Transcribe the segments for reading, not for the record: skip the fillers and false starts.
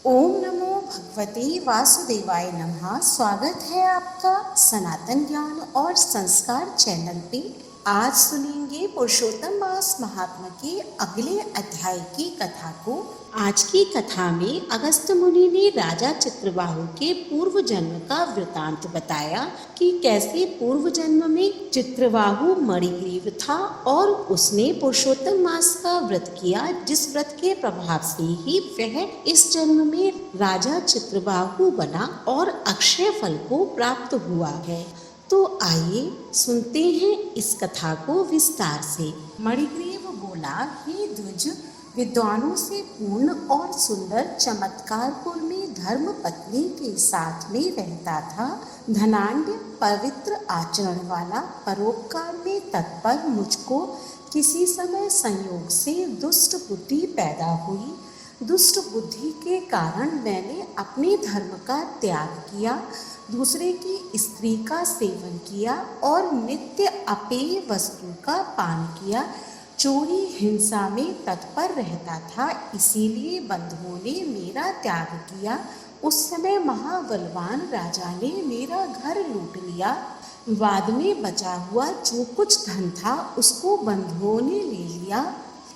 ओम नमो भगवते वासुदेवाय नमः। स्वागत है आपका सनातन ज्ञान और संस्कार चैनल पे। आज सुनेंगे पुरुषोत्तम मास महात्मा के अगले अध्याय की कथा को। आज की कथा में अगस्त्य मुनि ने राजा चित्रबाहु के पूर्व जन्म का वृतांत बताया कि कैसे पूर्व जन्म में चित्रबाहु मणिग्रीव था और उसने पुरुषोत्तम मास का व्रत किया, जिस व्रत के प्रभाव से ही वह इस जन्म में राजा चित्रबाहु बना और अक्षय फल को प्राप्त हुआ है। तो आइए सुनते हैं इस कथा को विस्तार से। मणिग्रीव बोला, हे द्विज, विद्वानों से पूर्ण और सुंदर चमत्कारपुर में धर्म पत्नी के साथ में रहता था। धनाढ्य पवित्र आचरण वाला, परोपकार में तत्पर मुझको किसी समय संयोग से दुष्ट बुद्धि पैदा हुई। दुष्ट बुद्धि के कारण मैंने अपने धर्म का त्याग किया, दूसरे की स्त्री का सेवन किया और नित्य अपेय वस्तु का पान किया। चोरी हिंसा में तत्पर रहता था, इसीलिए बंधुओं ने मेरा त्याग किया। उस समय महाबलवान राजा ने मेरा घर लूट लिया। बाद में बचा हुआ जो कुछ धन था उसको बंधुओं ने ले लिया।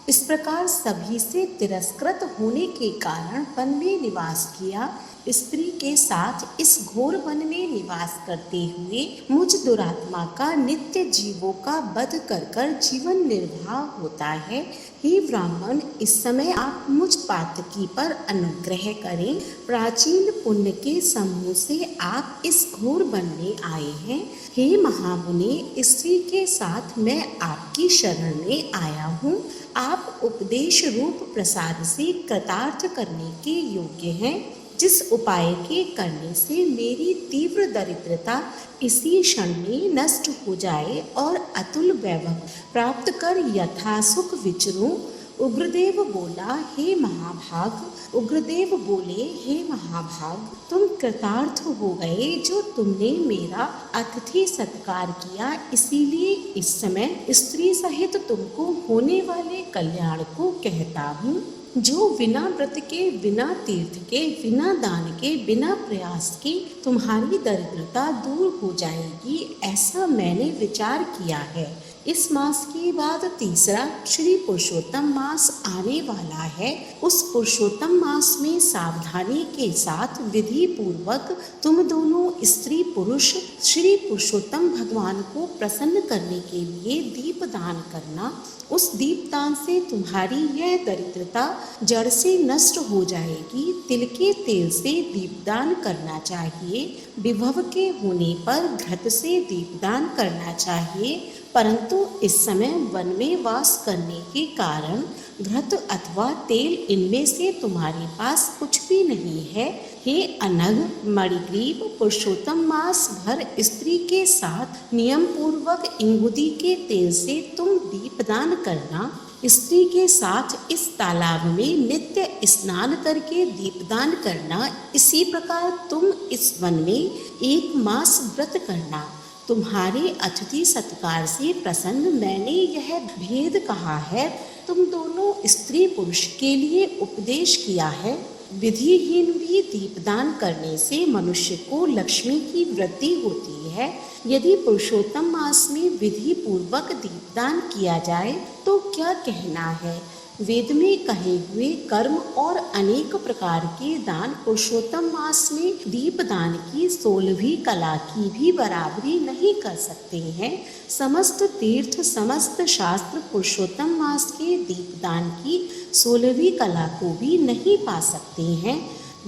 इस प्रकार सभी से तिरस्कृत होने के कारण वन में निवास किया। स्त्री के साथ इस घोर वन में निवास करते हुए मुझ दुरात्मा का नित्य जीवों का वध कर कर जीवन निर्वाह होता है। हे ब्राह्मण, इस समय आप मुझ पातकी पर अनुग्रह करें। प्राचीन पुण्य के समूह से आप इस घोर वन में आए हैं। हे महामुनि, स्त्री के साथ मैं आपकी शरण में आया हूँ। आप उपदेश रूप प्रसाद से कृतार्थ करने के योग्य हैं। जिस उपाय के करने से मेरी तीव्र दरिद्रता इसी क्षण में नष्ट हो जाए और अतुल वैभव प्राप्त कर यथासुख विचरूं। उग्रदेव बोला, हे महाभाग। उग्रदेव बोले, हे महाभाग, तुम कृतार्थ हो गए जो तुमने मेरा अतिथि सत्कार किया, इसीलिए इस समय स्त्री सहित तुमको होने वाले कल्याण को कहता हूँ। जो बिना व्रत के, बिना तीर्थ के, बिना दान के, बिना प्रयास के तुम्हारी दरिद्रता दूर हो जाएगी, ऐसा मैंने विचार किया है। इस मास के बाद तीसरा श्री पुरुषोत्तम मास आने वाला है। उस पुरुषोत्तम मास में सावधानी के साथ विधि पूर्वक तुम दोनों स्त्री पुरुष श्री पुरुषोत्तम भगवान को प्रसन्न करने के लिए दीपदान करना। उस दीपदान से तुम्हारी यह दरिद्रता जड़ से नष्ट हो जाएगी। तिल के तेल से दीपदान करना चाहिए। विभव के होने पर घृत से दीपदान करना चाहिए, परंतु इस समय वन में वास करने के कारण घृत अथवा तेल इनमें से तुम्हारे पास कुछ भी नहीं है। हे अनघ मणिग्रीव, पुरुषोत्तम मास भर स्त्री के साथ नियम पूर्वक इंगुदी के तेल से तुम दीपदान करना। स्त्री के साथ इस तालाब में नित्य स्नान करके दीपदान करना। इसी प्रकार तुम इस वन में एक मास व्रत करना। तुम्हारे अतिथि सत्कार से प्रसन्न मैंने यह भेद कहा है। तुम दोनों स्त्री पुरुष के लिए उपदेश किया है। विधिहीन भी दीपदान करने से मनुष्य को लक्ष्मी की वृद्धि होती है। यदि पुरुषोत्तम मास में विधि पूर्वक दीपदान किया जाए तो क्या कहना है। वेद में कहे हुए कर्म और अनेक प्रकार के दान पुरुषोत्तम मास में दीपदान की 16वीं कला की भी बराबरी नहीं कर सकते हैं। समस्त तीर्थ, समस्त शास्त्र पुरुषोत्तम मास के दीपदान की 16वीं कला को भी नहीं पा सकते हैं।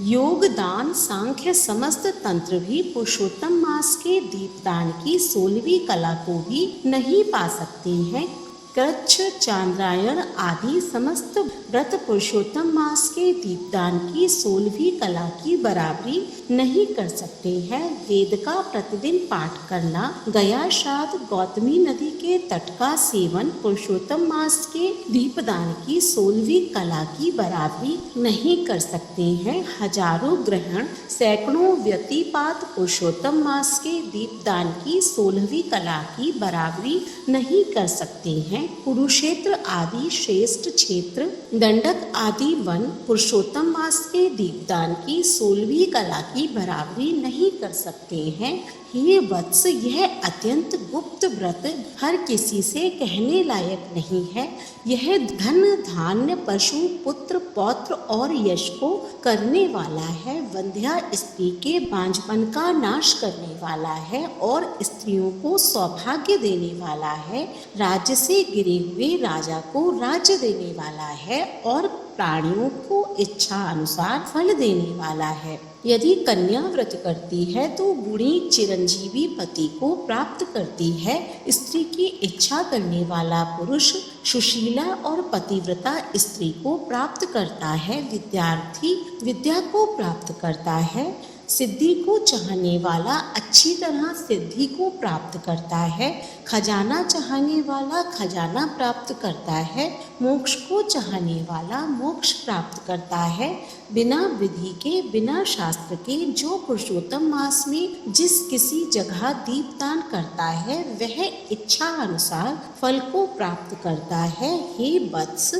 योग, दान, सांख्य, समस्त तंत्र भी पुरुषोत्तम मास के दीपदान की 16वीं कला को भी नहीं पा सकते हैं। कृच्छ, चांद्रायण आदि समस्त व्रत पुरुषोत्तम मास के दीपदान की 16वीं कला की बराबरी नहीं कर सकते हैं। वेद का प्रतिदिन पाठ करना, गया श्राद्ध, गौतमी नदी के के तट का सेवन पुरुषोत्तम मास के दीपदान की 16वीं कला की बराबरी नहीं कर सकते हैं। हजारों ग्रहण, सैकड़ों व्यतिपात पुरुषोत्तम मास के दीपदान की 16वीं कला की बराबरी नहीं कर सकते हैं। कुरुक्षेत्र आदि श्रेष्ठ क्षेत्र, दंडक आदि वन पुरुषोत्तम मास के दीपदान की 16वीं कला की बराबरी नहीं कर सकते हैं। हे वत्स, यह अत्यंत गुप्त व्रत हर किसी से कहने लायक नहीं है। यह धन धान्य, पशु, पुत्र, पौत्र और यश को करने वाला है। वंध्या स्त्री के बांझपन का नाश करने वाला है और स्त्रियों को सौभाग्य देने वाला है। राज्य से गिरे हुए राजा को राज्य देने वाला है और प्राणियों को इच्छा अनुसार फल देने वाला है। यदि कन्या व्रत करती है तो बूढ़ी चिरंजीवी पति को प्राप्त करती है। स्त्री की इच्छा करने वाला पुरुष सुशीला और पतिव्रता स्त्री को प्राप्त करता है। विद्यार्थी विद्या को प्राप्त करता है। सिद्धि को चाहने वाला अच्छी तरह सिद्धि को प्राप्त करता है। खजाना चाहने वाला खजाना प्राप्त करता है। मोक्ष को चाहने वाला मोक्ष प्राप्त करता है। बिना विधि के, बिना शास्त्र के जो पुरुषोत्तम मास में जिस किसी जगह दीपदान करता है वह इच्छा अनुसार फल को प्राप्त करता है। हे वत्स,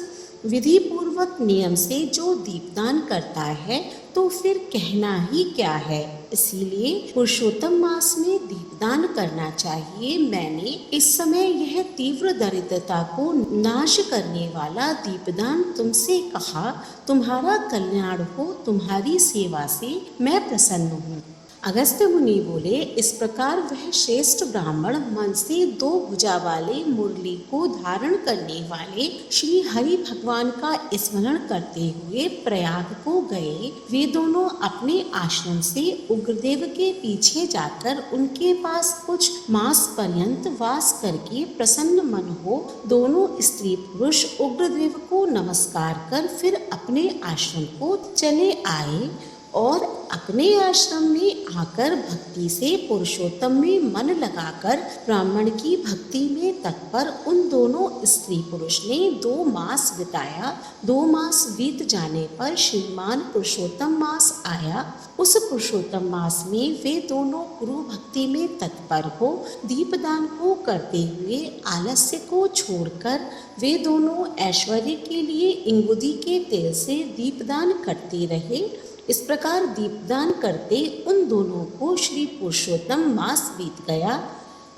विधि पूर्वक नियम से जो दीपदान करता है तो फिर कहना ही क्या है। इसीलिए पुरुषोत्तम मास में दीपदान करना चाहिए। मैंने इस समय यह तीव्र दरिद्रता को नाश करने वाला दीपदान तुमसे कहा। तुम्हारा कल्याण हो, तुम्हारी सेवा से मैं प्रसन्न हूँ। अगस्त्य मुनि बोले, इस प्रकार वह श्रेष्ठ ब्राह्मण मन से 2 भुजा वाले मुरली को धारण करने वाले श्री हरि भगवान का स्मरण करते हुए प्रयाग को गए। वे दोनों अपने आश्रम से उग्रदेव के पीछे जाकर उनके पास कुछ मास पर्यंत वास करके प्रसन्न मन हो दोनों स्त्री पुरुष उग्रदेव को नमस्कार कर फिर अपने आश्रम को चले आए और अपने आश्रम में आकर भक्ति से पुरुषोत्तम में मन लगाकर ब्राह्मण की भक्ति में तत्पर उन दोनों स्त्री पुरुष ने 2 मास बिताया। 2 मास बीत जाने पर श्रीमान पुरुषोत्तम मास आया। उस पुरुषोत्तम मास में वे दोनों गुरु भक्ति में तत्पर हो दीपदान को करते हुए आलस्य को छोड़कर वे दोनों ऐश्वर्य के लिए इंगुदी के तेल से दीपदान करते रहे। इस प्रकार दीपदान करते उन दोनों को श्री पुरुषोत्तम मास बीत गया।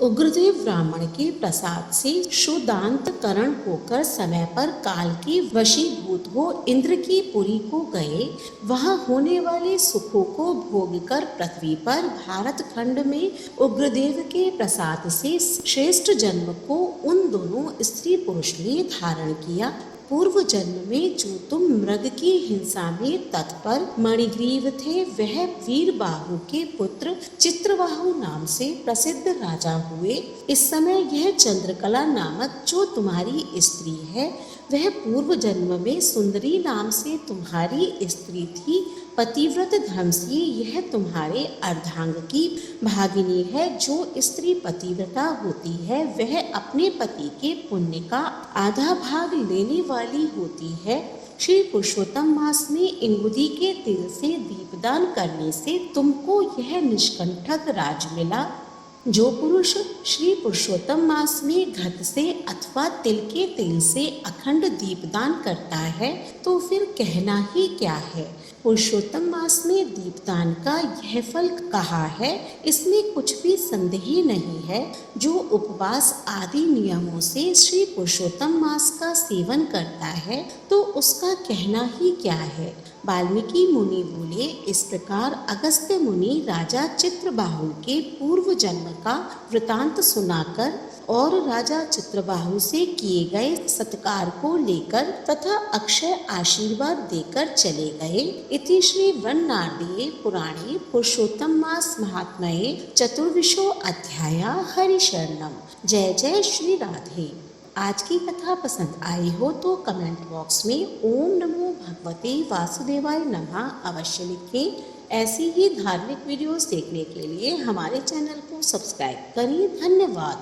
उग्रदेव ब्राह्मण के प्रसाद से शुदांतकरण होकर समय पर काल के वशीभूत हो इंद्र की पुरी को गए। वहां होने वाले सुखों को भोग कर पृथ्वी पर भारत खंड में उग्रदेव के प्रसाद से श्रेष्ठ जन्म को उन दोनों स्त्री पुरुष ने धारण किया। पूर्व जन्म में जो तुम मृग की हिंसा में तत्पर मणिग्रीव थे वह वीरबाहु के पुत्र चित्रबाहु नाम से प्रसिद्ध राजा हुए। इस समय यह चंद्रकला नामक जो तुम्हारी स्त्री है वह पूर्व जन्म में सुंदरी नाम से तुम्हारी स्त्री थी। पतिव्रत धर्म से यह तुम्हारे अर्धांग की भागिनी है। जो स्त्री पतिव्रता होती है वह अपने पति के पुण्य का आधा भाग लेने वाली होती है। श्री पुरुषोत्तम मास में इंगुदी के तेल से दीपदान करने से तुमको यह निष्कंठक राज मिला। जो पुरुष श्री पुरुषोत्तम मास में घृत से अथवा तिल के तेल से अखंड दीपदान करता है तो फिर कहना ही क्या है। पुरुषोत्तम मास में दीपदान का यह फल कहा है, इसमें कुछ भी संदेह नहीं है। जो उपवास आदि नियमों से श्री पुरुषोत्तम मास का सेवन करता है तो उसका कहना ही क्या है। वाल्मीकि मुनि बोले, इस प्रकार अगस्त्य मुनि राजा चित्रबाहु के पूर्व जन्म का वृतांत सुनाकर और राजा चित्रबाहु से किए गए सत्कार को लेकर तथा अक्षय आशीर्वाद देकर चले गए। इति श्री वननार्दीये पुराणे पुरुषोत्तम मास महात्म्ये चतुर्विशो अध्याय। हरिशरणम। जय जय श्री राधे। आज की कथा पसंद आई हो तो कमेंट बॉक्स में ओम नमो भगवते वासुदेवाय नमः अवश्य लिखें। ऐसी ही धार्मिक वीडियोस देखने के लिए हमारे चैनल को सब्सक्राइब करें। धन्यवाद।